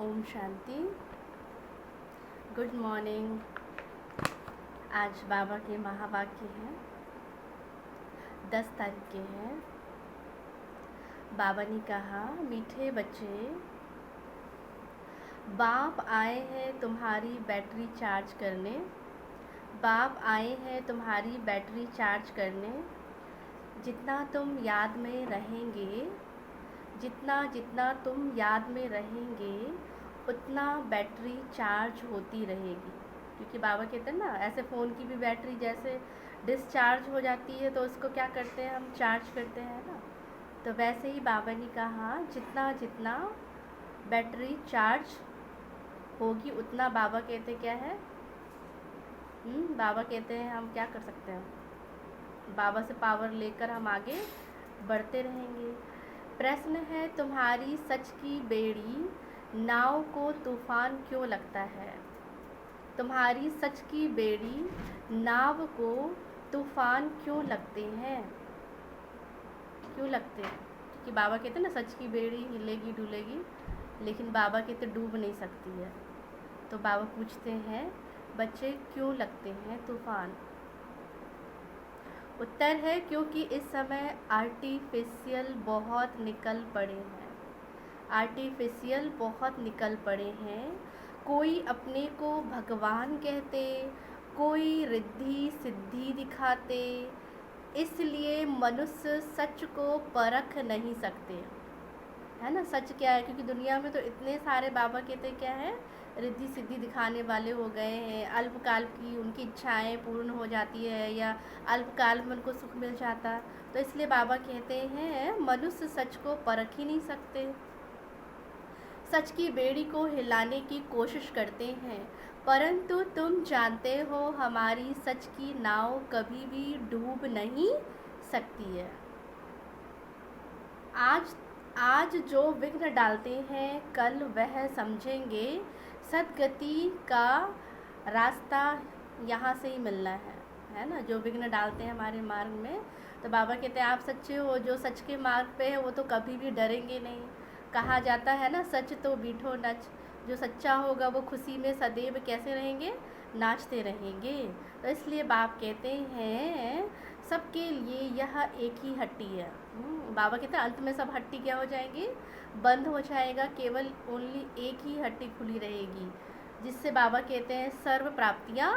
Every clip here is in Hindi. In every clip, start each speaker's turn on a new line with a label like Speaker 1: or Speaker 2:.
Speaker 1: ओम शांति। Good morning. आज बाबा के महावाक्य हैं, 10 तारीख के हैं। बाबा ने कहा, मीठे बच्चे, बाप आए हैं तुम्हारी बैटरी चार्ज करने। बाप आए हैं तुम्हारी बैटरी चार्ज करने। जितना तुम याद में रहेंगे, जितना जितना तुम याद में रहेंगे, उतना बैटरी चार्ज होती रहेगी। क्योंकि बाबा कहते हैं ना, ऐसे फ़ोन की भी बैटरी जैसे डिस्चार्ज हो जाती है तो उसको क्या करते हैं, हम चार्ज करते हैं ना। तो वैसे ही बाबा ने कहा, जितना जितना बैटरी चार्ज होगी उतना, बाबा कहते क्या है, बाबा कहते हैं हम क्या कर सकते हैं, बाबा से पावर लेकर हम आगे बढ़ते रहेंगे। प्रश्न है, तुम्हारी सच की बेड़ी नाव को तूफान क्यों लगता है? तुम्हारी सच की बेड़ी नाव को तूफान क्यों लगते हैं? क्यों लगते हैं? क्योंकि बाबा कहते हैं ना, सच की बेड़ी हिलेगी डुलेगी, लेकिन बाबा कहते डूब नहीं सकती है। तो बाबा पूछते हैं, बच्चे क्यों लगते हैं तूफान? उत्तर है, क्योंकि इस समय आर्टिफिशियल बहुत निकल पड़े हैं। आर्टिफिशियल बहुत निकल पड़े हैं। कोई अपने को भगवान कहते, कोई रिद्धि सिद्धि दिखाते। इसलिए मनुष्य सच को परख नहीं सकते, है ना। सच क्या है, क्योंकि दुनिया में तो इतने सारे, बाबा कहते क्या है, रिद्धि सिद्धि दिखाने वाले हो गए हैं। अल्पकाल की उनकी इच्छाएं पूर्ण हो जाती है, या अल्पकाल में उनको सुख मिल जाता। तो इसलिए बाबा कहते हैं, मनुष्य सच को परख ही नहीं सकते। सच की बेड़ी को हिलाने की कोशिश करते हैं, परंतु तुम जानते हो हमारी सच की नाव कभी भी डूब नहीं सकती है। आज जो विघ्न डालते हैं, कल वह समझेंगे सद्गति का रास्ता यहाँ से ही मिलना है ना। जो विघ्न डालते हैं हमारे मार्ग में, तो बाबा कहते हैं आप सच्चे हो, जो सच के मार्ग पे है वो तो कभी भी डरेंगे नहीं। कहा जाता है ना, सच तो बीठो नच। जो सच्चा होगा वो खुशी में सदैव कैसे रहेंगे, नाचते रहेंगे। तो इसलिए बाप कहते हैं, सबके लिए यह एक ही हट्टी है। बाबा कहते हैं अंत में सब हट्टी क्या हो जाएंगी, बंद हो जाएगा। केवल ओनली एक ही हट्टी खुली रहेगी, जिससे बाबा कहते हैं सर्व प्राप्तियाँ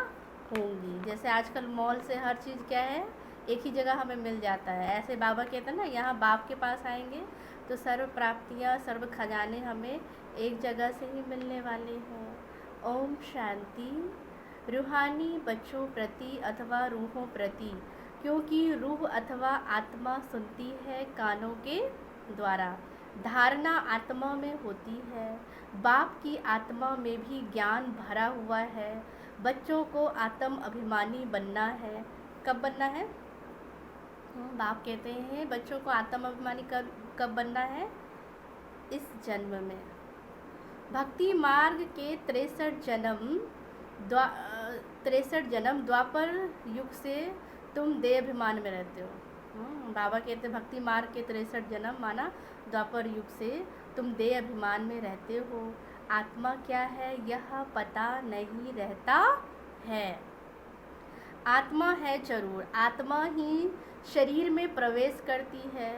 Speaker 1: होंगी। जैसे आजकल मॉल से हर चीज़ क्या है, एक ही जगह हमें मिल जाता है। ऐसे बाबा कहते हैं ना, यहाँ बाप के पास आएंगे तो सर्व प्राप्तियाँ, सर्व खजाने हमें एक जगह से ही मिलने वाले हैं। ओम शांति। रूहानी बच्चों प्रति अथवा रूहों प्रति, क्योंकि रूह अथवा आत्मा सुनती है कानों के द्वारा। धारणा आत्मा में होती है। बाप की आत्मा में भी ज्ञान भरा हुआ है। बच्चों को आत्म अभिमानी बनना है। कब बनना है? बाप कहते हैं बच्चों को आत्म अभिमानी कब बनना है? इस जन्म में। भक्ति मार्ग के 63 जन्म द्वापर युग से तुम देह अभिमान में रहते हो। बाबा कहते हैं भक्ति मार्ग के 63 जन्म माना द्वापर युग से तुम देह अभिमान में रहते हो। आत्मा क्या है यह पता नहीं रहता है। आत्मा है जरूर, आत्मा ही शरीर में प्रवेश करती है।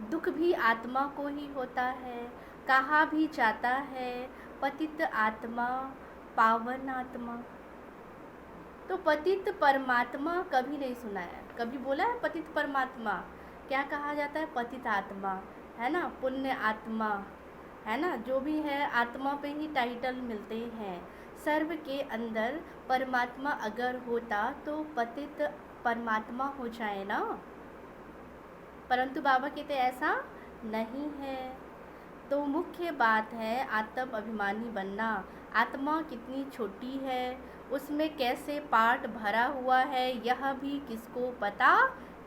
Speaker 1: दुख भी आत्मा को ही होता है। कहा भी जाता है, पतित आत्मा पावन आत्मा। तो पतित परमात्मा कभी नहीं सुना है, कभी बोला है पतित परमात्मा? क्या कहा जाता है? पतित आत्मा, है ना, पुण्य आत्मा, है ना। जो भी है आत्मा पे ही टाइटल मिलते हैं। सर्व के अंदर परमात्मा अगर होता तो पतित परमात्मा हो जाए ना। परंतु बाबा कहते ऐसा नहीं है। तो मुख्य बात है आत्म अभिमानी बनना। आत्मा कितनी छोटी है, उसमें कैसे पार्ट भरा हुआ है, यह भी किसको पता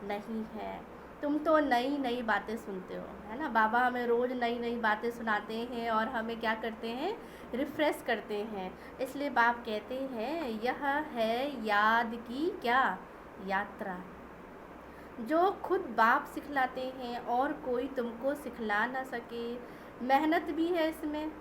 Speaker 1: नहीं है। तुम तो नई नई बातें सुनते हो, है ना। बाबा हमें रोज़ नई नई बातें सुनाते हैं और हमें क्या करते हैं, रिफ़्रेश करते हैं। इसलिए बाप कहते हैं यह है याद की क्या यात्रा, जो खुद बाप सिखलाते हैं और कोई तुमको सिखला ना सके। मेहनत भी है इसमें,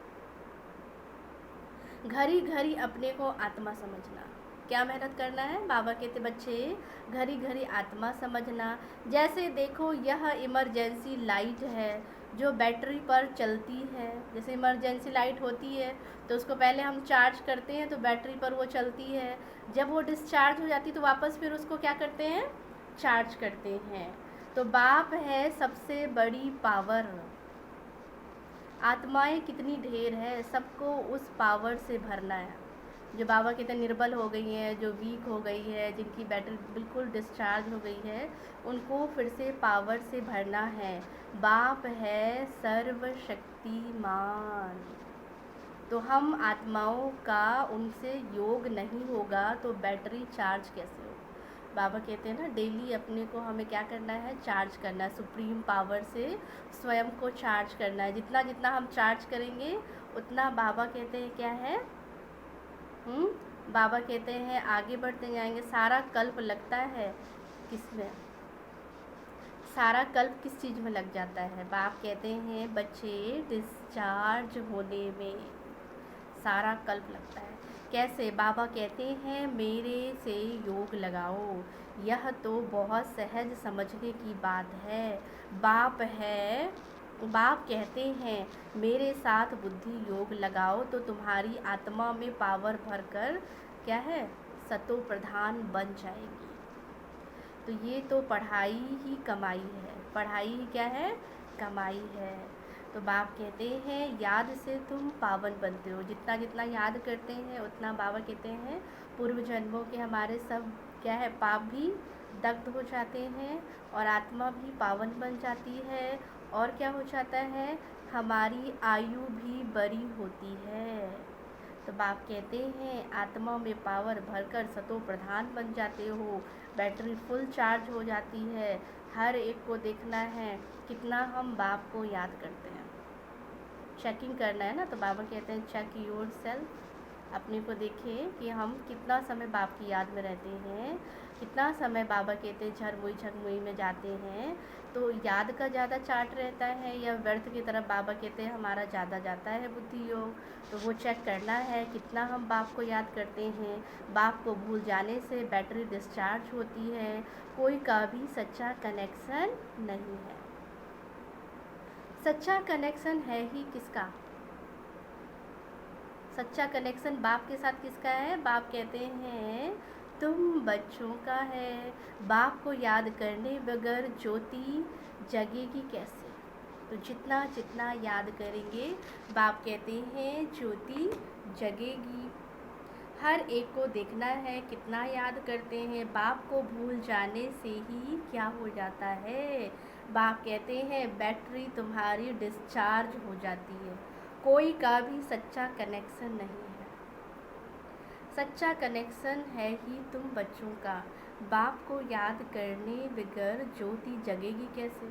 Speaker 1: घड़ी घड़ी अपने को आत्मा समझना। क्या मेहनत करना है? बाबा कहते बच्चे घड़ी घड़ी आत्मा समझना। जैसे देखो यह इमरजेंसी लाइट है जो बैटरी पर चलती है। जैसे इमरजेंसी लाइट होती है तो उसको पहले हम चार्ज करते हैं तो बैटरी पर वो चलती है। जब वो डिस्चार्ज हो जाती है तो वापस फिर उसको क्या करते हैं? चार्ज करते हैं। तो बाप है सबसे बड़ी पावर। आत्माएं कितनी ढेर है, सबको उस पावर से भरना है। जो बाबा कहते हैं निर्बल हो गई हैं, जो वीक हो गई है, जिनकी बैटरी बिल्कुल डिस्चार्ज हो गई है, उनको फिर से पावर से भरना है। बाप है सर्वशक्तिमान। तो हम आत्माओं का उनसे योग नहीं होगा तो बैटरी चार्ज कैसे हो? बाबा कहते हैं ना डेली अपने को हमें क्या करना है? चार्ज करना है। सुप्रीम पावर से स्वयं को चार्ज करना है। जितना जितना हम चार्ज करेंगे उतना बाबा कहते हैं क्या है? बाबा कहते हैं आगे बढ़ते जाएंगे। सारा कल्प लगता है किसमें? सारा कल्प किस चीज़ में लग जाता है? बाप कहते हैं बच्चे डिस्चार्ज होने में सारा कल्प लगता है। कैसे? बाबा कहते हैं मेरे से योग लगाओ। यह तो बहुत सहज समझने की बात है। बाप कहते हैं मेरे साथ बुद्धि योग लगाओ तो तुम्हारी आत्मा में पावर भरकर क्या है? सतो प्रधान बन जाएगी। तो ये तो पढ़ाई ही कमाई है। पढ़ाई ही क्या है? कमाई है। तो बाप कहते हैं याद से तुम पावन बनते हो। जितना जितना याद करते हैं उतना बाबा कहते हैं पूर्व जन्मों के हमारे सब क्या है? पाप भी दग्ध हो जाते हैं और आत्मा भी पावन बन जाती है। और क्या हो जाता है? हमारी आयु भी बड़ी होती है। तो बाप कहते हैं आत्मा में पावर भरकर सतो प्रधान बन जाते हो। बैटरी फुल चार्ज हो जाती है। हर एक को देखना है कितना हम बाप को याद करते हैं। चेकिंग करना है ना। तो बाबा कहते हैं चेक योर सेल्फ। अपने को देखें कि हम कितना समय बाप की याद में रहते हैं, कितना समय बाबा कहते हैं झरमुई में जाते हैं। तो याद का ज़्यादा चार्ट रहता है या व्यर्थ की तरफ बाबा कहते हैं हमारा ज़्यादा जाता है बुद्धि योग। तो वो चेक करना है कितना हम बाप को याद करते हैं। बाप को भूल जाने से बैटरी डिस्चार्ज होती है। कोई का भी सच्चा कनेक्शन नहीं है। सच्चा कनेक्शन है ही किसका? सच्चा कनेक्शन बाप के साथ किसका है? बाप कहते हैं तुम बच्चों का है। बाप को याद करने बगैर ज्योति जगेगी कैसे? तो जितना जितना याद करेंगे बाप कहते हैं ज्योति जगेगी। हर एक को देखना है कितना याद करते हैं। बाप को भूल जाने से ही क्या हो जाता है? बाप कहते हैं बैटरी तुम्हारी डिस्चार्ज हो जाती है। कोई का भी सच्चा कनेक्शन नहीं है। सच्चा कनेक्शन है ही तुम बच्चों का। बाप को याद करने बगैर ज्योति जगेगी कैसे?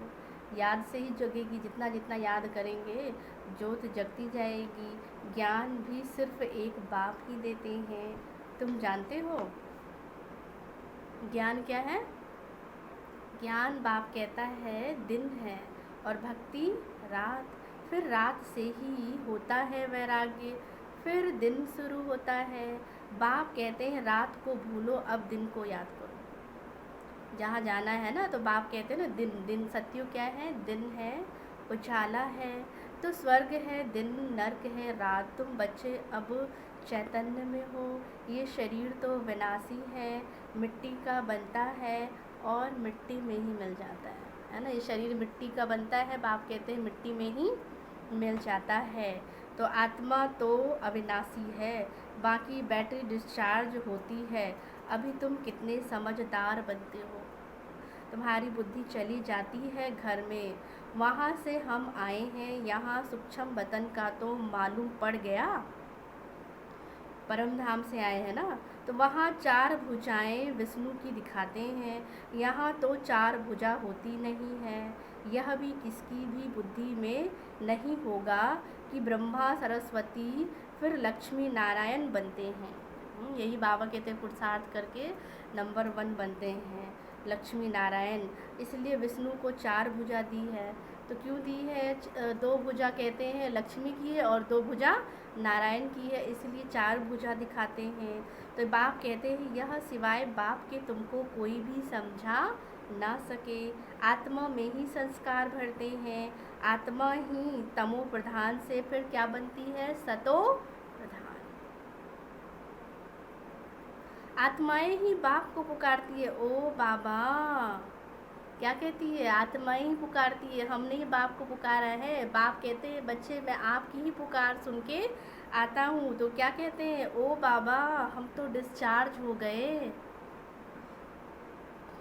Speaker 1: याद से ही जगेगी। जितना जितना याद करेंगे ज्योत जगती जाएगी। ज्ञान भी सिर्फ एक बाप ही देते हैं। तुम जानते हो ज्ञान क्या है? ज्ञान बाप कहता है दिन है और भक्ति रात। फिर रात से ही होता है वैराग्य, फिर दिन शुरू होता है। बाप कहते हैं रात को भूलो अब दिन को याद करो। जहाँ जाना है ना तो बाप कहते हैं ना दिन दिन सत्युग क्या है? दिन है, उजाला है। तो स्वर्ग है दिन, नर्क है रात। तुम बच्चे अब चैतन्य में हो। ये शरीर तो विनाशी है, मिट्टी का बनता है और मिट्टी में ही मिल जाता है ना। ये शरीर मिट्टी का बनता है, बाप कहते हैं मिट्टी में ही मिल जाता है। तो आत्मा तो अविनाशी है, बाकी बैटरी डिस्चार्ज होती है। अभी तुम कितने समझदार बनते हो। तुम्हारी बुद्धि चली जाती है घर में, वहाँ से हम आए हैं यहाँ सूक्ष्म वतन का तो मालूम पड़ गया। परम धाम से आए हैं ना, तो वहाँ चार भुजाएं विष्णु की दिखाते हैं। यहाँ तो चार भुजा होती नहीं है। यह भी किसकी भी बुद्धि में नहीं होगा कि ब्रह्मा सरस्वती फिर लक्ष्मी नारायण बनते हैं। यही बाबा कहते हैं पुरुषार्थ करके नंबर 1 बनते हैं लक्ष्मी नारायण। इसलिए विष्णु को चार भुजा दी है। तो क्यों दी है? दो भुजा कहते हैं लक्ष्मी की है और दो भुजा नारायण की है, इसलिए चार भुजा दिखाते हैं। तो बाप कहते हैं यह सिवाय बाप के तुमको कोई भी समझा ना सके। आत्मा में ही संस्कार भरते हैं, आत्मा ही तमो प्रधान से फिर क्या बनती है? सतो प्रधान। आत्माएं ही बाप को पुकारती है, ओ बाबा। क्या कहती है? आत्माएं ही पुकारती है, हमने ही बाप को पुकारा है। बाप कहते हैं बच्चे मैं आपकी ही पुकार सुन के आता हूँ। तो क्या कहते हैं? ओ बाबा हम तो डिस्चार्ज हो गए,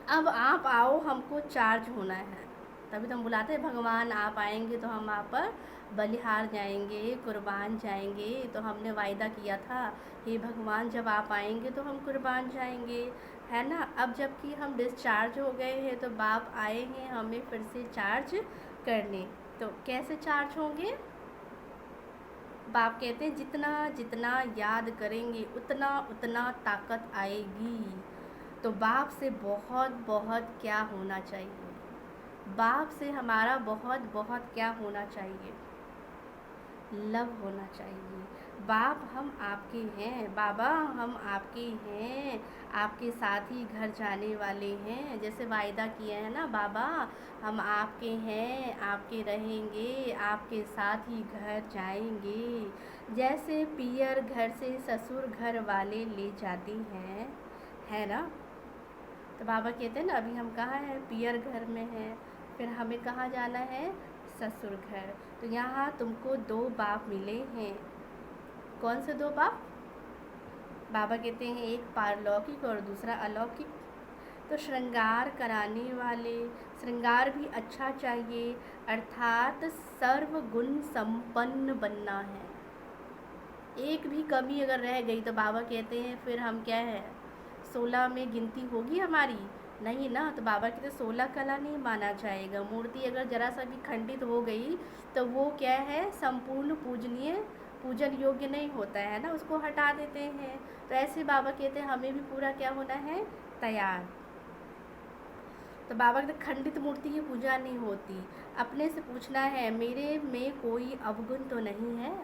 Speaker 1: अब आप आओ, हमको चार्ज होना है। तभी तो हम बुलाते हैं भगवान आप आएंगे तो हम आप पर बलिहार जाएंगे, कुर्बान जाएंगे। तो हमने वायदा किया था हे भगवान जब आप आएंगे तो हम कुर्बान जाएंगे, है ना। अब जबकि हम डिस्चार्ज हो गए हैं तो बाप आए हैं हमें फिर से चार्ज करने। तो कैसे चार्ज होंगे? बाप कहते हैं जितना जितना याद करेंगे उतना उतना ताकत आएगी। तो बाप से बहुत बहुत क्या होना चाहिए? बाप से हमारा बहुत बहुत क्या होना चाहिए? लव होना चाहिए। बाप हम आपके हैं, बाबा हम आपके हैं, आपके साथ ही घर जाने वाले हैं। जैसे वायदा किए हैं ना बाबा हम आपके हैं, आपके रहेंगे, आपके साथ ही घर जाएंगे। जैसे पियर घर से ससुर घर वाले ले जाते हैं, है ना। तो बाबा कहते हैं ना अभी हम कहाँ हैं? पियर घर में हैं, फिर हमें कहाँ जाना है? ससुर घर। तो यहाँ तुमको दो बाप मिले हैं। कौन से दो बाप? बाबा कहते हैं एक पारलौकिक और दूसरा अलौकिक। तो श्रृंगार कराने वाले, श्रृंगार भी अच्छा चाहिए, अर्थात सर्वगुण संपन्न बनना है। एक भी कमी अगर रह गई तो बाबा कहते हैं फिर हम क्या है? 16 में गिनती होगी हमारी? नहीं ना। तो बाबा कहते 16 कला नहीं माना जाएगा। मूर्ति अगर जरा सा भी खंडित हो गई तो वो क्या है? संपूर्ण पूजनीय, पूजन योग्य नहीं होता है ना, उसको हटा देते हैं। तो ऐसे बाबा कहते हैं हमें भी पूरा क्या होना है? तैयार। तो बाबा कहते खंडित मूर्ति की पूजा नहीं होती। अपने से पूछना है मेरे में कोई अवगुण तो नहीं है?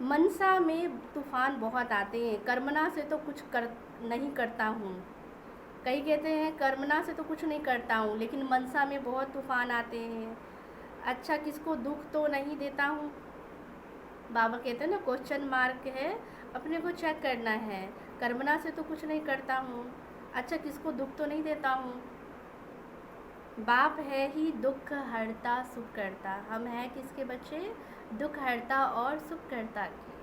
Speaker 1: मनसा में तूफान बहुत आते हैं, कर्मना से तो कुछ नहीं करता हूँ। कई कहते हैं कर्मना से तो कुछ नहीं करता हूँ लेकिन मनसा में बहुत तूफान आते हैं। अच्छा किसको दुख तो नहीं देता हूँ? बाबा कहते हैं ना क्वेश्चन मार्क है, अपने को चेक करना है। कर्मना से तो कुछ नहीं करता हूँ, अच्छा किसको दुख तो नहीं देता हूँ। बाप है ही दुख हरता सुख करता। हम हैं किसके बच्चे? दुख हरता और सुख करता के।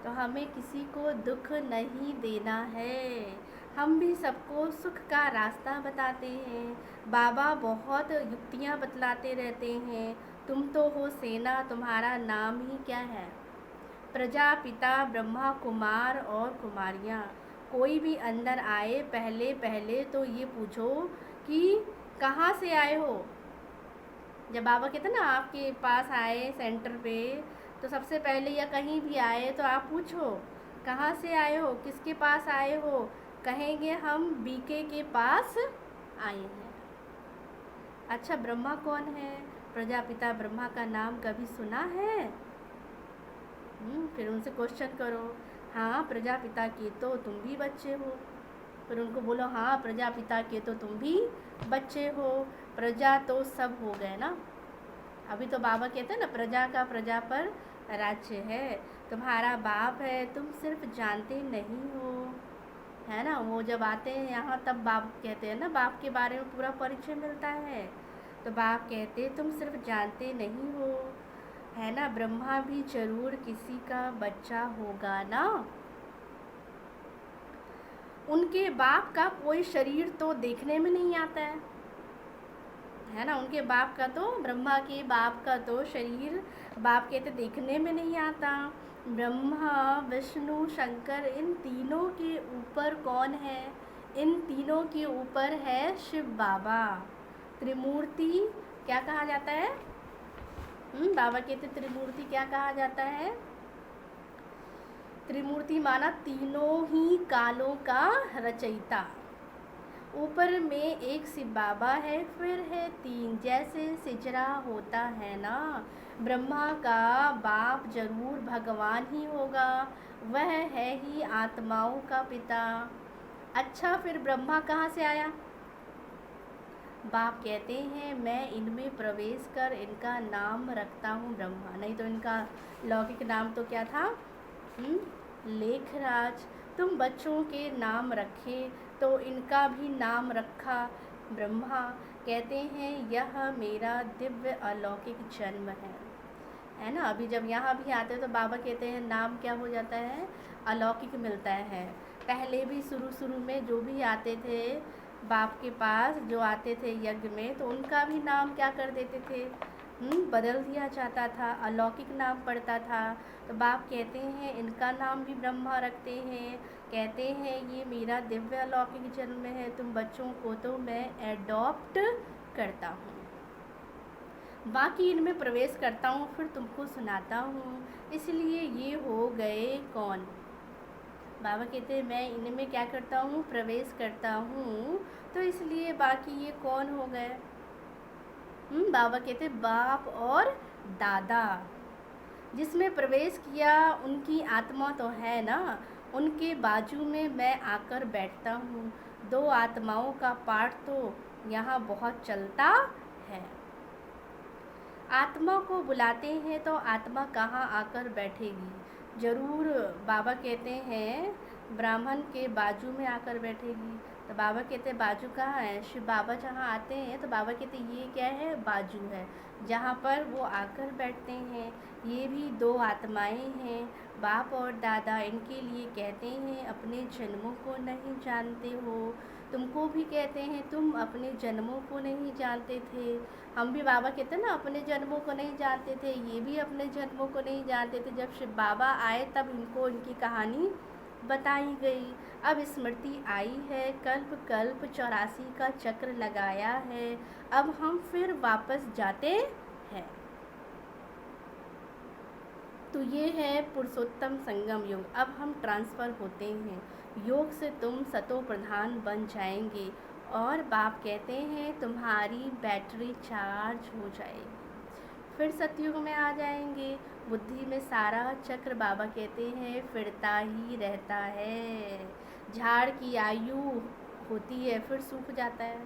Speaker 1: तो हमें किसी को दुख नहीं देना है, हम भी सबको सुख का रास्ता बताते हैं। बाबा बहुत युक्तियाँ बतलाते रहते हैं। तुम तो हो सेना, तुम्हारा नाम ही क्या है? प्रजापिता ब्रह्मा कुमार और कुमारियाँ। कोई भी अंदर आए पहले पहले तो ये पूछो कि कहाँ से आए हो। जब बाबा कहते ना आपके पास आए सेंटर पे तो सबसे पहले या कहीं भी आए तो आप पूछो कहाँ से आए हो, किसके पास आए हो। कहेंगे हम बीके के पास आए हैं। अच्छा ब्रह्मा कौन है? प्रजापिता ब्रह्मा का नाम कभी सुना है? फिर उनसे क्वेश्चन करो, हाँ प्रजापिता के तो तुम भी बच्चे हो। फिर उनको बोलो हाँ प्रजापिता के तो तुम भी बच्चे हो। प्रजा तो सब हो गए ना। अभी तो बाबा कहते हैं ना प्रजा का प्रजा पर राज्य है। तुम्हारा बाप है, तुम सिर्फ जानते नहीं हो, है ना। वो जब आते हैं यहाँ तब बाप कहते हैं ना, बाप के बारे में पूरा परिचय मिलता है। तो बाप कहते तुम सिर्फ जानते नहीं हो, है ना। ब्रह्मा भी जरूर किसी का बच्चा होगा ना। उनके बाप का कोई शरीर तो देखने में नहीं आता है ना। उनके बाप का तो, ब्रह्मा के बाप का तो शरीर बाप कहते देखने में नहीं आता। ब्रह्मा विष्णु शंकर इन तीनों के ऊपर कौन है? इन तीनों के ऊपर है शिव बाबा। त्रिमूर्ति क्या कहा जाता है? बाबा कहते त्रिमूर्ति क्या कहा जाता है? त्रिमूर्ति माना तीनों ही कालों का रचयिता। ऊपर में एक शिव बाबा है, फिर है तीन, जैसे सिजरा होता है ना। ब्रह्मा का बाप जरूर भगवान ही होगा, वह है ही आत्माओं का पिता। अच्छा, फिर ब्रह्मा कहाँ से आया? बाप कहते हैं मैं इनमें प्रवेश कर इनका नाम रखता हूँ ब्रह्मा, नहीं तो इनका लौकिक नाम तो क्या था? लेखराज। तुम बच्चों के नाम रखे तो इनका भी नाम रखा ब्रह्मा। कहते हैं यह मेरा दिव्य अलौकिक जन्म है ना। अभी जब यहाँ भी आते हैं तो बाबा कहते हैं नाम क्या हो जाता है? अलौकिक मिलता है। पहले भी शुरू में जो भी आते थे बाप के पास, जो आते थे यज्ञ में, तो उनका भी नाम क्या कर देते थे? बदल दिया जाता था, अलौकिक नाम पड़ता था। तो बाप कहते हैं इनका नाम भी ब्रह्मा रखते हैं। कहते हैं ये मेरा दिव्य अलौकिक जन्म है, तुम बच्चों को तो मैं एडॉप्ट करता हूँ, बाकी इनमें प्रवेश करता हूँ, फिर तुमको सुनाता हूँ। इसलिए ये हो गए कौन? बाबा कहते हैं मैं इनमें क्या करता हूँ? प्रवेश करता हूँ, तो इसलिए बाकी ये कौन हो गए? बाबा कहते हैं बाप और दादा। जिसमें प्रवेश किया उनकी आत्मा तो है ना, उनके बाजू में मैं आकर बैठता हूँ। दो आत्माओं का पाठ तो यहाँ बहुत चलता है। आत्मा को बुलाते हैं तो आत्मा कहाँ आकर बैठेगी? ज़रूर बाबा कहते हैं ब्राह्मण के बाजू में आकर बैठेगी। तो बाबा कहते हैं बाजू कहाँ है? शिव बाबा जहाँ आते हैं तो बाबा कहते हैं ये क्या है? बाजू है, जहाँ पर वो आकर बैठते हैं। ये भी दो आत्माएं हैं, बाप और दादा। इनके लिए कहते हैं अपने जन्मों को नहीं जानते हो। तुमको भी कहते हैं तुम अपने जन्मों को नहीं जानते थे। हम भी बाबा कहते हैं ना अपने जन्मों को नहीं जानते थे, ये भी अपने जन्मों को नहीं जानते थे। जब शिव बाबा आए तब इनको इनकी कहानी बताई गई। अब स्मृति आई है, कल्प कल्प 84 का चक्र लगाया है, अब हम फिर वापस जाते हैं। तो ये है पुरुषोत्तम संगम योग। अब हम ट्रांसफ़र होते हैं, योग से तुम सतो प्रधान बन जाएंगे और बाप कहते हैं तुम्हारी बैटरी चार्ज हो जाएगी, फिर सतयुग में आ जाएंगे। बुद्धि में सारा चक्र बाबा कहते हैं फिरता ही रहता है। झाड़ की आयु होती है फिर सूख जाता है।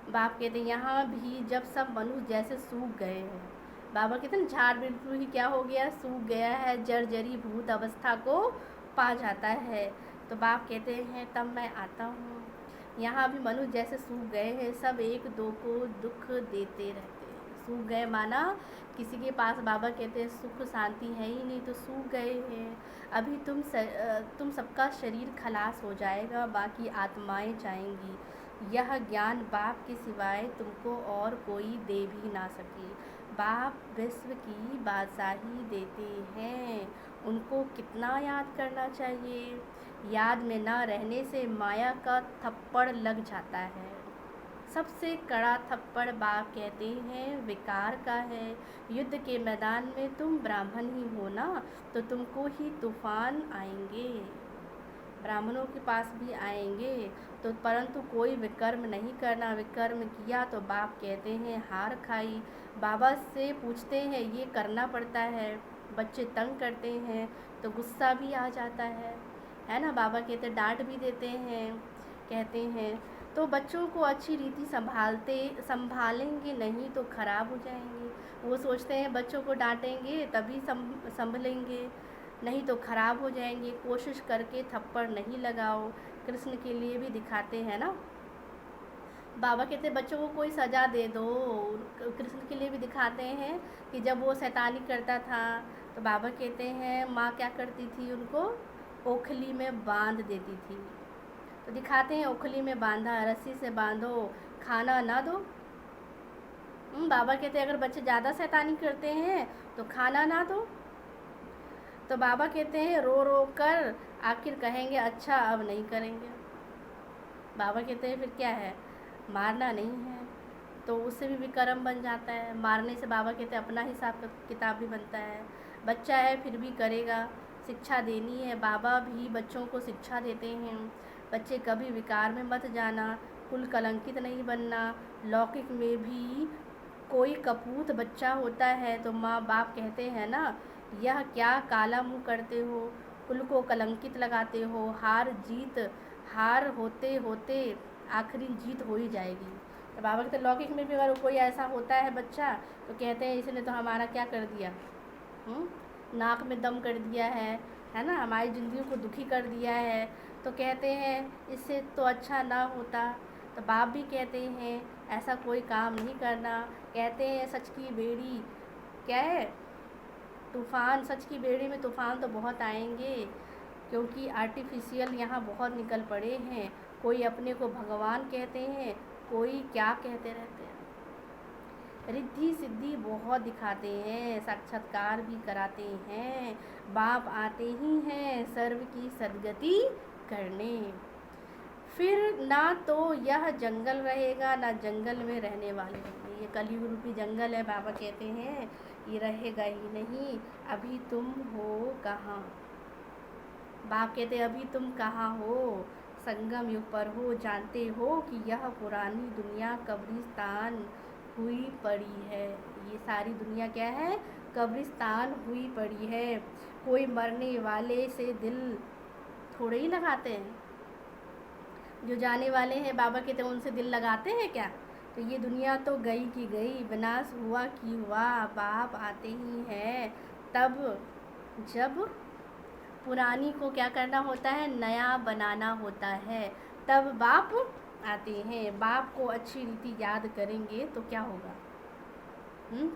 Speaker 1: बाप कहते हैं यहाँ भी जब सब मनुष्य जैसे सूख गए हैं, बाबा कहते हैं झाड़ बिल्कुल ही क्या हो गया? सूख गया है, जर्जरी भूत अवस्था को पा जाता है। तो बाप कहते हैं तब मैं आता हूँ। यहाँ भी मनुष्य जैसे सूख गए हैं, सब एक दो को दुख देते रहते हैं। सूख गए माना किसी के पास बाबा कहते हैं सुख शांति है ही नहीं, तो सूख गए हैं। अभी तुम सबका शरीर खलास हो जाएगा, बाकी आत्माएं जाएंगी। यह ज्ञान बाप के सिवाय तुमको और कोई दे भी ना सके। बाप विश्व की बादशाही देते हैं, उनको कितना याद करना चाहिए? याद में ना रहने से माया का थप्पड़ लग जाता है। सबसे कड़ा थप्पड़ बाप कहते हैं विकार का है। युद्ध के मैदान में तुम ब्राह्मण ही हो ना, तो तुमको ही तूफान आएंगे, ब्राह्मणों के पास भी आएंगे। तो परंतु कोई विकर्म नहीं करना, विकर्म किया तो बाप कहते हैं हार खाई। बाबा से पूछते हैं ये करना पड़ता है, बच्चे तंग करते हैं तो गुस्सा भी आ जाता है ना। बाबा कहते डांट भी देते हैं, कहते हैं तो बच्चों को अच्छी रीति संभालेंगे नहीं तो ख़राब हो जाएंगे। वो सोचते हैं बच्चों को डांटेंगे तभी संभलेंगे, नहीं तो ख़राब हो जाएंगे। कोशिश करके थप्पड़ नहीं लगाओ, कृष्ण के लिए भी दिखाते हैं ना। बाबा कहते बच्चों को कोई सज़ा दे दो, कृष्ण के लिए भी दिखाते हैं कि जब वो शैतानी करता था तो बाबा कहते हैं माँ क्या करती थी, उनको ओखली में बांध देती थी। तो दिखाते हैं ओखली में बांधा, रस्सी से बांधो, खाना ना दो। बाबा कहते हैं अगर बच्चे ज़्यादा शैतानी करते हैं तो खाना ना दो। तो बाबा कहते हैं रो रो कर आखिर कहेंगे अच्छा अब नहीं करेंगे। बाबा कहते हैं फिर क्या है? मारना नहीं है, तो उससे भी विकर्म बन जाता है। मारने से बाबा कहते हैं अपना हिसाब किताब भी बनता है। बच्चा है फिर भी करेगा, शिक्षा देनी है। बाबा भी बच्चों को शिक्षा देते हैं। बच्चे कभी विकार में मत जाना, कुल कलंकित नहीं बनना। लौकिक में भी कोई कपूत बच्चा होता है तो माँ बाप कहते हैं ना, यह क्या काला मुँह करते हो, कुल को कलंकित लगाते हो। हार होते होते आखिरी जीत हो ही जाएगी। तो बाबा कहते लौकिक में भी अगर कोई ऐसा होता है बच्चा तो कहते हैं इसने तो हमारा क्या कर दिया, नाक में दम कर दिया है ना, हमारी ज़िंदगी को दुखी कर दिया है। तो कहते हैं इससे तो अच्छा ना होता। तो बाप भी कहते हैं ऐसा कोई काम नहीं करना। कहते हैं सच की बेड़ी क्या है, तूफ़ान, सच की बेड़ी में तूफ़ान तो बहुत आएंगे, क्योंकि आर्टिफिशियल यहाँ बहुत निकल पड़े हैं। कोई अपने को भगवान कहते हैं, कोई क्या कहते रहते हैं। रिद्धि सिद्धि बहुत दिखाते हैं, साक्षात्कार भी कराते हैं। बाप आते ही हैं सर्व की सद्गति करने। फिर ना तो यह जंगल रहेगा, ना जंगल में रहने वाले होंगे। ये कलयुग रूपी जंगल है, बाबा कहते हैं ये रहेगा ही नहीं। अभी तुम हो कहाँ, बाप कहते अभी तुम कहाँ हो, संगम युग पर हो। जानते हो कि यह पुरानी दुनिया कब्रिस्तान हुई पड़ी है। ये सारी दुनिया क्या है, कब्रिस्तान हुई पड़ी है। कोई मरने वाले से दिल थोड़े ही लगाते हैं, जो जाने वाले हैं बाबा कहते हैं उनसे दिल लगाते हैं क्या। तो ये दुनिया तो गई की गई, विनाश हुआ कि हुआ। बाप आते ही हैं तब जब पुरानी को क्या करना होता है, नया बनाना होता है, तब बाप आते हैं। बाप को अच्छी रीति याद करेंगे तो क्या होगा,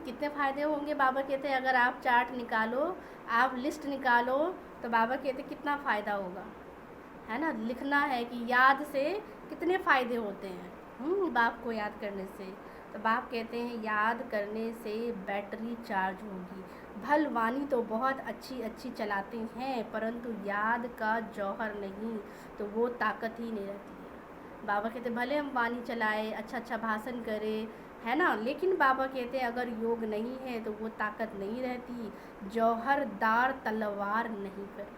Speaker 1: कितने फ़ायदे होंगे। बाबा कहते हैं अगर आप चार्ट निकालो, आप लिस्ट निकालो, तो बाबा कहते कितना फ़ायदा होगा, है ना। लिखना है कि याद से कितने फ़ायदे होते हैं बाप को याद करने से। तो बाप कहते हैं याद करने से बैटरी चार्ज होगी। भल वाणी तो बहुत अच्छी अच्छी चलाते हैं, परंतु याद का जौहर नहीं, तो वो ताकत ही नहीं रहती है। बाबा कहते भले हम वाणी चलाए, अच्छा अच्छा भाषण करें, है ना, लेकिन बाबा कहते हैं अगर योग नहीं है तो वो ताकत नहीं रहती। जौहरदार तलवार नहीं करे।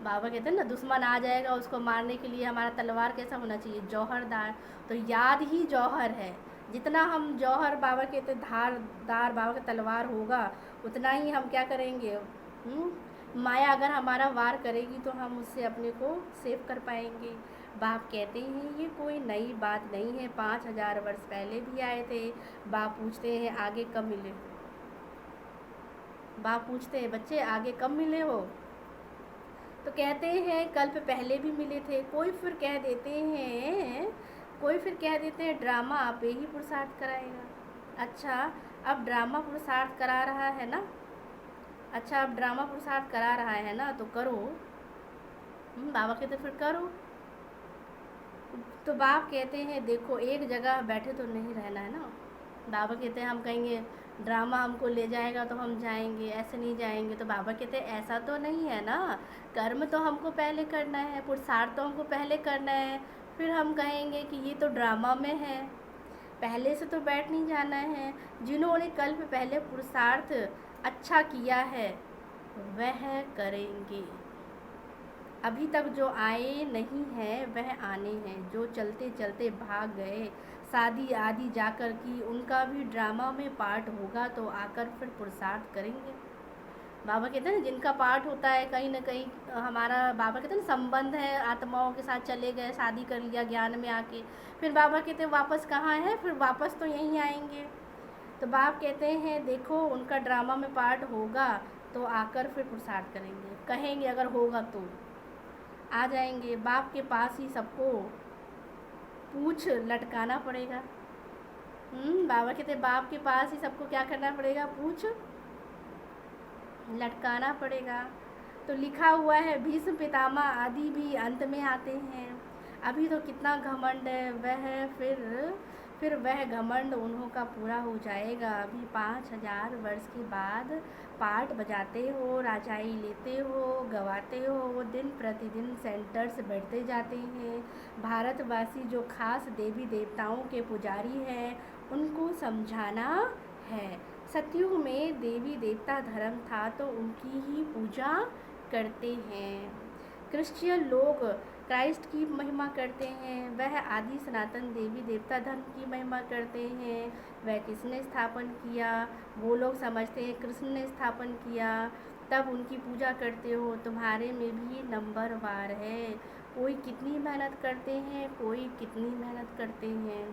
Speaker 1: बाबा कहते हैं ना दुश्मन आ जाएगा, उसको मारने के लिए हमारा तलवार कैसा होना चाहिए, जौहरदार। तो याद ही जौहर है। जितना हम जौहर, बाबा कहते धारदार बाबा का तलवार होगा, उतना ही हम क्या करेंगे, माया अगर हमारा वार करेगी तो हम उससे अपने को सेव कर पाएंगे। बाप कहते हैं ये कोई नई बात नहीं है, 5000 वर्ष पहले भी आए थे। बाप पूछते हैं आगे कब मिले, बाप पूछते हैं बच्चे आगे कब मिले हो, तो कहते हैं कल्प पहले भी मिले थे। कोई फिर कह देते हैं ड्रामा आप ही पुरुषार्थ कराएगा। अच्छा अब ड्रामा पुरुषार्थ करा रहा है ना, अच्छा अब ड्रामा पुरुषार्थ करा रहा है ना, तो करो। बाबा कहते फिर करो। तो बाप कहते हैं देखो एक जगह बैठे तो नहीं रहना है ना। बाबा कहते हैं हम कहेंगे ड्रामा हमको ले जाएगा तो हम जाएंगे, ऐसे नहीं जाएंगे। तो बाबा कहते हैं ऐसा तो नहीं है ना, कर्म तो हमको पहले करना है, पुरुषार्थ तो हमको पहले करना है। फिर हम कहेंगे कि ये तो ड्रामा में है, पहले से तो बैठ नहीं जाना है। जिन्होंने कल्प पहले पुरुषार्थ अच्छा किया है वह करेंगे। अभी तक जो आए नहीं हैं वह आने हैं, जो चलते चलते भाग गए शादी आदि जाकर की, उनका भी ड्रामा में पार्ट होगा तो आकर फिर पुरुषार्थ करेंगे। बाबा कहते हैं ना जिनका पार्ट होता है कहीं ना कहीं हमारा, बाबा कहते हैं ना संबंध है आत्माओं के साथ, चले गए शादी कर लिया ज्ञान में आके, फिर बाबा कहते हैं वापस कहाँ है, फिर वापस तो यहीं आएंगे। तो बाप कहते हैं देखो उनका ड्रामा में पार्ट होगा तो आकर फिर पुरुषार्थ करेंगे, कहेंगे अगर होगा तो आ जाएंगे। बाप के पास ही सबको पूछ लटकाना पड़ेगा। बाबा कहते बाप के पास ही सबको क्या करना पड़ेगा, पूछ लटकाना पड़ेगा। तो लिखा हुआ है भीष्म पितामह आदि भी अंत में आते हैं। अभी तो कितना घमंड है, वह फिर वह घमंड उन्हों का पूरा हो जाएगा। अभी 5000 वर्ष के बाद पाठ बजाते हो, राजाई लेते हो, गवाते हो, दिन प्रतिदिन सेंटर्स बढ़ते जाते हैं। भारतवासी जो खास देवी देवताओं के पुजारी हैं उनको समझाना है। सतयुग में देवी देवता धर्म था तो उनकी ही पूजा करते हैं। क्रिश्चियन लोग क्राइस्ट की महिमा करते हैं, वह आदि सनातन देवी देवता धर्म की महिमा करते हैं, वह किसने स्थापन किया, वो लोग समझते हैं कृष्ण ने स्थापन किया, तब उनकी पूजा करते हो। तुम्हारे में भी नंबरवार है, कोई कितनी मेहनत करते हैं, कोई कितनी मेहनत करते हैं।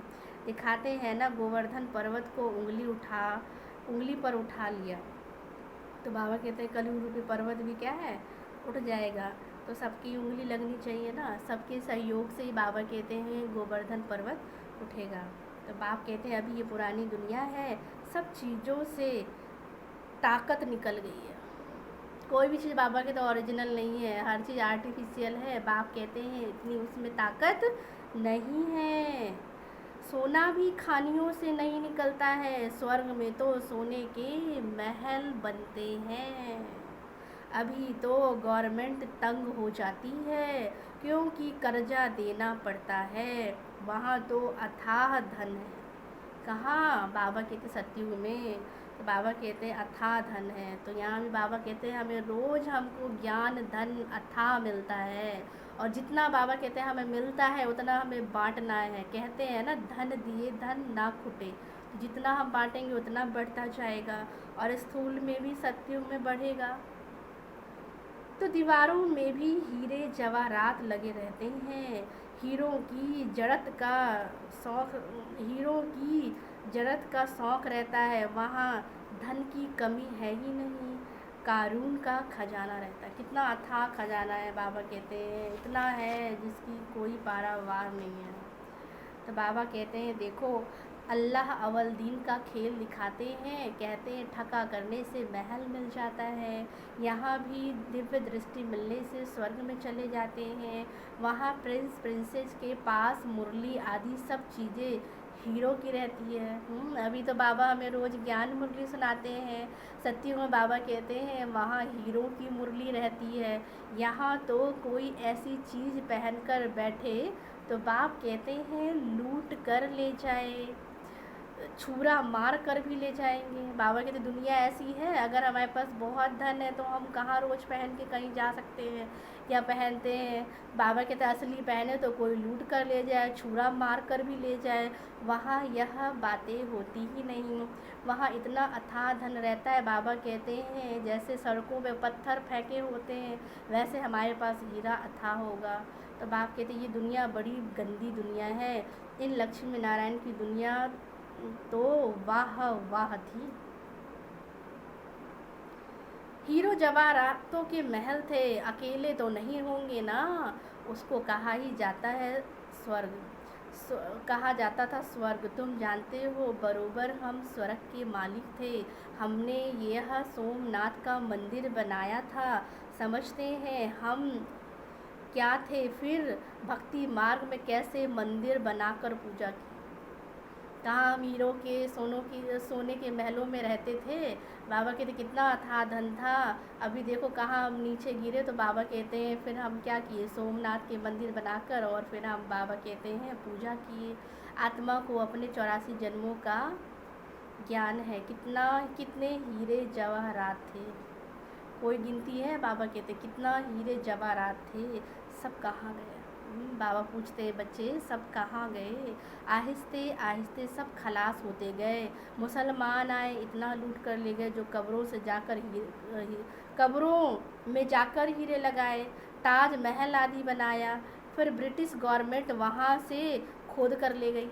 Speaker 1: दिखाते हैं ना, गोवर्धन पर्वत को उंगली पर उठा लिया, तो बाबा कहते हैं कलयुग रूपी पर्वत भी क्या है, उठ जाएगा। तो सबकी उंगली लगनी चाहिए ना, सबके सहयोग से ही बाबा कहते हैं गोवर्धन पर्वत उठेगा। तो बाप कहते हैं अभी ये पुरानी दुनिया है, सब चीज़ों से ताकत निकल गई है, कोई भी चीज़ बाबा के तो ओरिजिनल नहीं है, हर चीज़ आर्टिफिशियल है। बाप कहते हैं इतनी उसमें ताकत नहीं है। सोना भी खानियों से नहीं निकलता है, स्वर्ग में तो सोने के महल बनते हैं। अभी तो गवर्नमेंट तंग हो जाती है, क्योंकि कर्जा देना पड़ता है, वहाँ तो अथाह धन है। कहाँ, बाबा कहते सतयुग में, तो बाबा कहते हैं अथाह धन है। तो यहाँ भी बाबा कहते हैं हमें रोज़ हमको ज्ञान धन अथाह मिलता है, और जितना बाबा कहते हैं हमें मिलता है उतना हमें बांटना है। कहते हैं ना, धन दिए धन ना खुटे, जितना हम बांटेंगे उतना बढ़ता जाएगा, और स्थूल में भी सतयुग में बढ़ेगा। तो दीवारों में भी हीरे जवाहरात लगे रहते हैं, हीरों की जरत का शौक़ रहता है, वहाँ धन की कमी है ही नहीं, कारून का खजाना रहता है। कितना अथाह खजाना है, बाबा कहते हैं इतना है जिसकी कोई पारावार नहीं है। तो बाबा कहते हैं देखो, अल्लाह अव्वल दीन का खेल दिखाते हैं, कहते हैं ठका करने से महल मिल जाता है। यहाँ भी दिव्य दृष्टि मिलने से स्वर्ग में चले जाते हैं, वहाँ प्रिंस प्रिंसेस के पास मुरली आदि सब चीज़ें हीरो की रहती है। अभी तो बाबा हमें रोज़ ज्ञान मुरली सुनाते हैं, सत्युग में बाबा कहते हैं वहाँ हीरो की मुरली रहती है। यहाँ तो कोई ऐसी चीज़ पहन कर बैठे तो बाप कहते हैं लूट कर ले जाए, छुरा मार कर भी ले जाएंगे। बाबा कहते दुनिया ऐसी है, अगर हमारे पास बहुत धन है तो हम कहाँ रोज़ पहन के कहीं जा सकते हैं, या पहनते हैं। बाबा कहते असली पहने तो कोई लूट कर ले जाए, छुरा मार कर भी ले जाए। वहाँ यह बातें होती ही नहीं, वहाँ इतना अथाह धन रहता है। बाबा कहते हैं जैसे सड़कों पे पत्थर फेंके होते हैं, वैसे हमारे पास हीरा अथाह होगा। तो बाप कहते ये दुनिया बड़ी गंदी दुनिया है, इन लक्ष्मी नारायण की दुनिया तो वाह वाह थी। हीरो जवाहरातों के महल थे, अकेले तो नहीं होंगे ना, उसको कहा ही जाता है स्वर्ग, कहा जाता था स्वर्ग। तुम जानते हो बरोबर हम स्वर्ग के मालिक थे, हमने यह सोमनाथ का मंदिर बनाया था। समझते हैं हम क्या थे, फिर भक्ति मार्ग में कैसे मंदिर बनाकर पूजा की। कहाँ हम हीरो के सोने के महलों में रहते थे, बाबा कहते कितना अथाह धन था। अभी देखो कहाँ हम नीचे गिरे। तो बाबा कहते हैं फिर हम क्या किए, सोमनाथ के मंदिर बनाकर, और फिर हम बाबा कहते हैं पूजा किए। आत्मा को अपने 84 जन्मों का ज्ञान है। कितने हीरे जवाहरात थे, कोई गिनती है। बाबा कहते कितना हीरे जवाहरात थे, सब कहाँ गए। बाबा पूछते बच्चे सब कहाँ गए। आहिस्ते आहिस्ते सब खलास होते गए। मुसलमान आए, इतना लूट कर ले गए, जो कब्रों में जाकर हीरे लगाए, ताज महल आदि बनाया। फिर ब्रिटिश गवर्नमेंट वहाँ से खोद कर ले गई,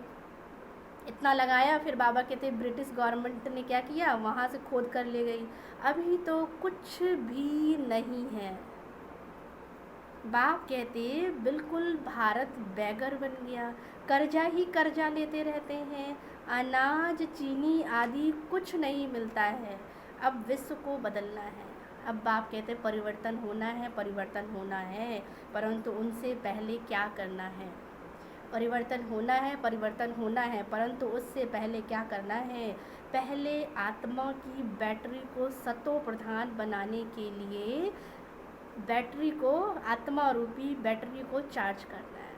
Speaker 1: इतना लगाया। फिर बाबा कहते ब्रिटिश गवर्नमेंट ने क्या किया, वहाँ से खोद कर ले गई। अभी तो कुछ भी नहीं है। बाप कहते बिल्कुल भारत बैगर बन गया, कर्जा ही कर्जा लेते रहते हैं, अनाज चीनी आदि कुछ नहीं मिलता है। अब विश्व को बदलना है। अब बाप कहते परिवर्तन होना है, परिवर्तन होना है, परंतु उनसे पहले क्या करना है। परिवर्तन होना है, परिवर्तन होना है, परंतु उससे पहले क्या करना है। पहले आत्मा की बैटरी को सतो प्रधान बनाने के लिए बैटरी को, आत्मा रूपी बैटरी को चार्ज करना है।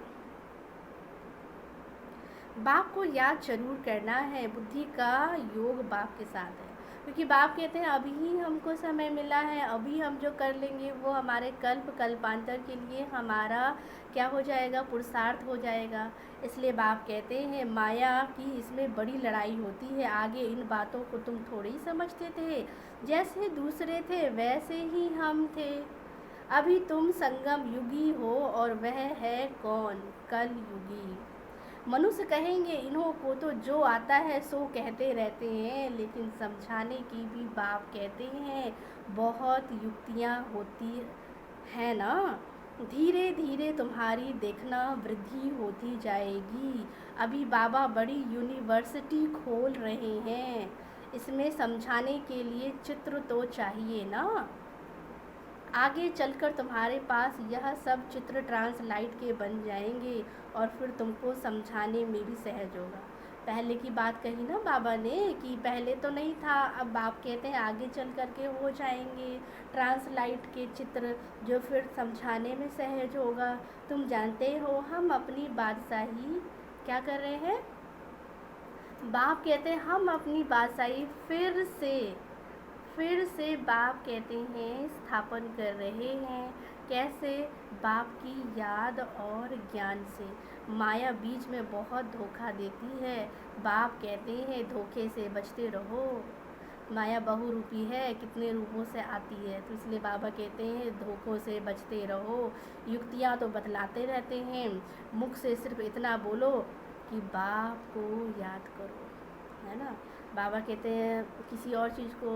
Speaker 1: बाप को याद जरूर करना है, बुद्धि का योग बाप के साथ है। क्योंकि बाप कहते हैं अभी ही हमको समय मिला है, अभी हम जो कर लेंगे वो हमारे कल्पांतर के लिए हमारा क्या हो जाएगा, पुरुषार्थ हो जाएगा। इसलिए बाप कहते हैं माया की इसमें बड़ी लड़ाई होती है। आगे इन बातों को तुम थोड़ी ही समझते थे, जैसे दूसरे थे वैसे ही हम थे। अभी तुम संगम युगी हो और वह है कौन, कल युगी। मनुष्य कहेंगे इन्हों को तो जो आता है सो कहते रहते हैं, लेकिन समझाने की भी बाप कहते हैं बहुत युक्तियाँ होती है ना। धीरे धीरे तुम्हारी देखना वृद्धि होती जाएगी। अभी बाबा बड़ी यूनिवर्सिटी खोल रहे हैं, इसमें समझाने के लिए चित्र तो चाहिए ना। आगे चलकर तुम्हारे पास यह सब चित्र ट्रांसलाइट के बन जाएंगे और फिर तुमको समझाने में भी सहज होगा। पहले की बात कही ना बाबा ने कि पहले तो नहीं था, अब बाप कहते हैं आगे चल कर के हो जाएंगे ट्रांसलाइट के चित्र, जो फिर समझाने में सहज होगा। तुम जानते हो हम अपनी बादशाही क्या कर रहे हैं, बाप कहते हैं हम अपनी बादशाही फिर से बाप कहते हैं स्थापन कर रहे हैं। कैसे, बाप की याद और ज्ञान से। माया बीच में बहुत धोखा देती है, बाप कहते हैं धोखे से बचते रहो। माया बहुरूपी है, कितने रूपों से आती है, तो इसलिए बाबा कहते हैं धोखों से बचते रहो। युक्तियाँ तो बतलाते रहते हैं, मुख से सिर्फ इतना बोलो कि बाप को याद करो, है ना। बाबा कहते हैं किसी और चीज़ को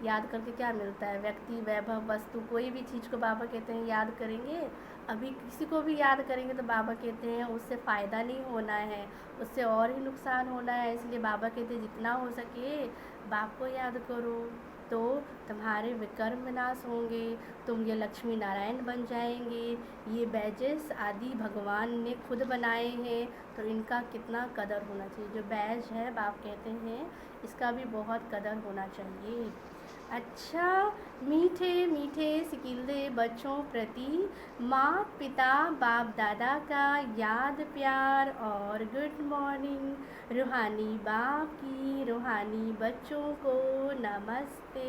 Speaker 1: याद करके क्या मिलता है, व्यक्ति, वैभव, वस्तु, कोई भी चीज़ को बाबा कहते हैं याद करेंगे, अभी किसी को भी याद करेंगे तो बाबा कहते हैं उससे फ़ायदा नहीं होना है, उससे और ही नुकसान होना है। इसलिए बाबा कहते हैं जितना हो सके बाप को याद करो, तो तुम्हारे विकर्म विनाश होंगे, तुम ये लक्ष्मी नारायण बन जाएंगे। ये बैजेस आदि भगवान ने खुद बनाए हैं, तो इनका कितना कदर होना चाहिए। जो बैज है बाप कहते हैं इसका भी बहुत कदर होना चाहिए। अच्छा, मीठे मीठे सिकिलदे बच्चों प्रति माँ पिता बाप दादा का याद प्यार और गुड मॉर्निंग। रूहानी बाप की रूहानी बच्चों को नमस्ते।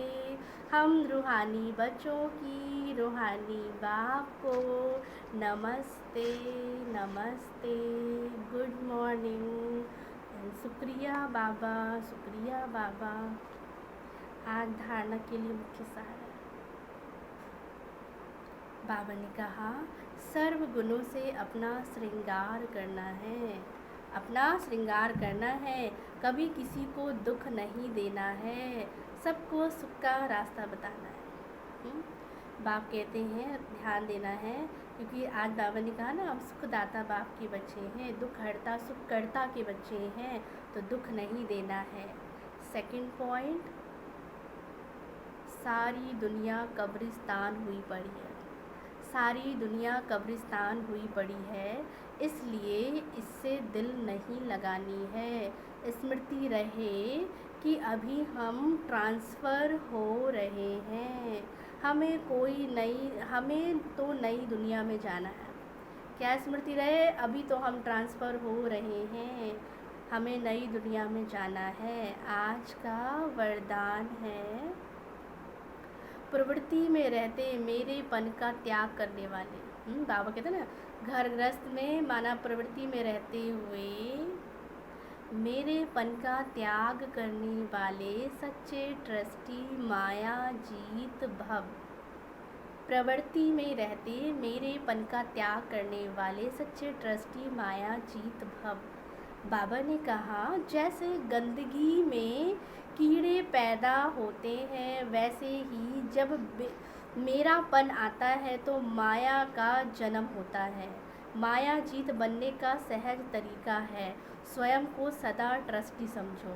Speaker 1: हम रूहानी बच्चों की रूहानी बाप को नमस्ते नमस्ते, गुड मॉर्निंग। शुक्रिया बाबा, शुक्रिया बाबा। आज धारणा के लिए मुख्य सहारा। बाबा ने कहा सर्व गुणों से अपना श्रृंगार करना है, अपना श्रृंगार करना है, कभी किसी को दुख नहीं देना है, सबको सुख का रास्ता बताना है। बाप कहते हैं ध्यान देना है, क्योंकि आज बाबा ने कहा ना हम सुखदाता बाप के बच्चे हैं, दुख हरता सुख करता के बच्चे हैं, तो दुख नहीं देना है। सेकंड पॉइंट, सारी दुनिया कब्रिस्तान हुई पड़ी है, सारी दुनिया कब्रिस्तान हुई पड़ी है, इसलिए इससे दिल नहीं लगानी है। स्मृति रहे कि अभी हम ट्रांसफ़र हो रहे हैं, हमें तो नई दुनिया में जाना है। क्या स्मृति रहे, अभी तो हम ट्रांसफ़र हो रहे हैं, हमें नई दुनिया में जाना है। आज का वरदान है प्रवृत्ति में रहते मेरेपन का त्याग करने वाले। बाबा कहते हैं ना घर गृहस्थ में माना प्रवृत्ति में रहते हुए मेरेपन का त्याग करने वाले सच्चे ट्रस्टी माया जीत भव। प्रवृत्ति में रहते मेरेपन का त्याग करने वाले सच्चे ट्रस्टी माया जीत भव। बाबा ने कहा जैसे गंदगी में कीड़े पैदा होते हैं, वैसे ही जब मेरापन आता है तो माया का जन्म होता है। माया जीत बनने का सहज तरीका है, स्वयं को सदा ट्रस्टी समझो,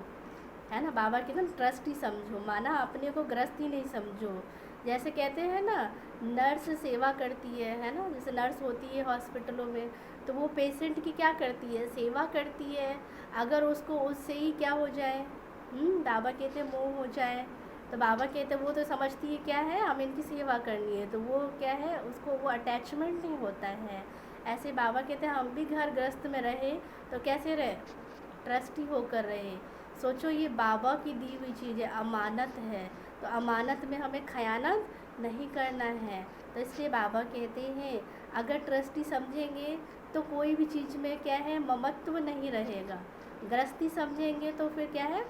Speaker 1: है ना। बाबा कहते हैं ट्रस्टी समझो, माना अपने को ग्रस्त ही नहीं समझो। जैसे कहते हैं ना नर्स सेवा करती है ना, जैसे नर्स होती है हॉस्पिटलों में, तो वो पेशेंट की क्या करती है, सेवा करती है। अगर उसको उससे ही क्या हो जाए, बाबा कहते हैं मोह हो जाए, तो बाबा कहते हैं वो तो समझती है क्या है हमें इनकी सेवा करनी है, तो वो क्या है उसको वो अटैचमेंट नहीं होता है। ऐसे बाबा कहते हैं हम भी घर गृहस्थ में रहे तो कैसे रहे, ट्रस्टी होकर रहे। सोचो ये बाबा की दी हुई चीज़ है, अमानत है, तो अमानत में हमें खयानत नहीं करना है। तो इसलिए बाबा कहते हैं अगर ट्रस्टी समझेंगे तो कोई भी चीज़ में क्या है, ममत्व नहीं रहेगा। गृहस्थी समझेंगे तो फिर क्या है,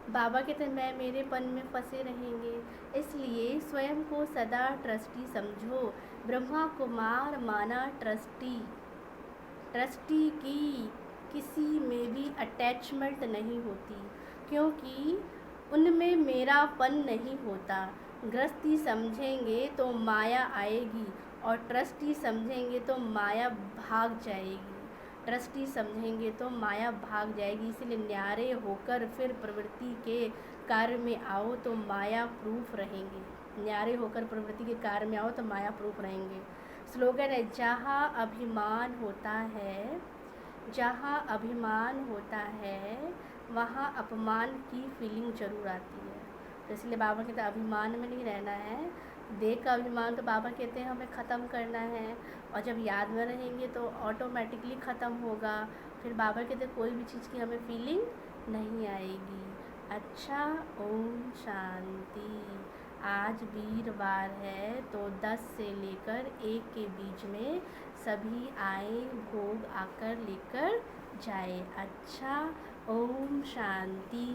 Speaker 1: बाबा कहते हैं मैं मेरेपन में फंसे रहेंगे। इसलिए स्वयं को सदा ट्रस्टी समझो। ब्रह्मा कुमार माना ट्रस्टी। ट्रस्टी की किसी में भी अटैचमेंट नहीं होती, क्योंकि उनमें मेरापन नहीं होता। गृहस्थी समझेंगे तो माया आएगी, और ट्रस्टी समझेंगे तो माया भाग जाएगी। ट्रस्टी समझेंगे तो माया भाग जाएगी। इसलिए न्यारे होकर फिर प्रवृत्ति के कार्य में आओ तो माया प्रूफ रहेंगे। न्यारे होकर प्रवृत्ति के कार्य में आओ तो माया प्रूफ रहेंगे। स्लोगन है, जहाँ अभिमान होता है, जहाँ अभिमान होता है वहाँ अपमान की फीलिंग ज़रूर आती है। तो इसलिए बाबा कहते हैं अभिमान में नहीं रहना है। देह का अभिमान तो बाबा कहते हैं हमें ख़त्म करना है, और जब याद में रहेंगे तो ऑटोमेटिकली ख़त्म होगा। फिर बाबा कहते हैं कोई भी चीज़ की हमें फीलिंग नहीं आएगी। अच्छा, ओम शांति। आज वीरवार है तो 10 से लेकर 1 के बीच में सभी आए, भोग आकर लेकर जाए। अच्छा, ओम शांति।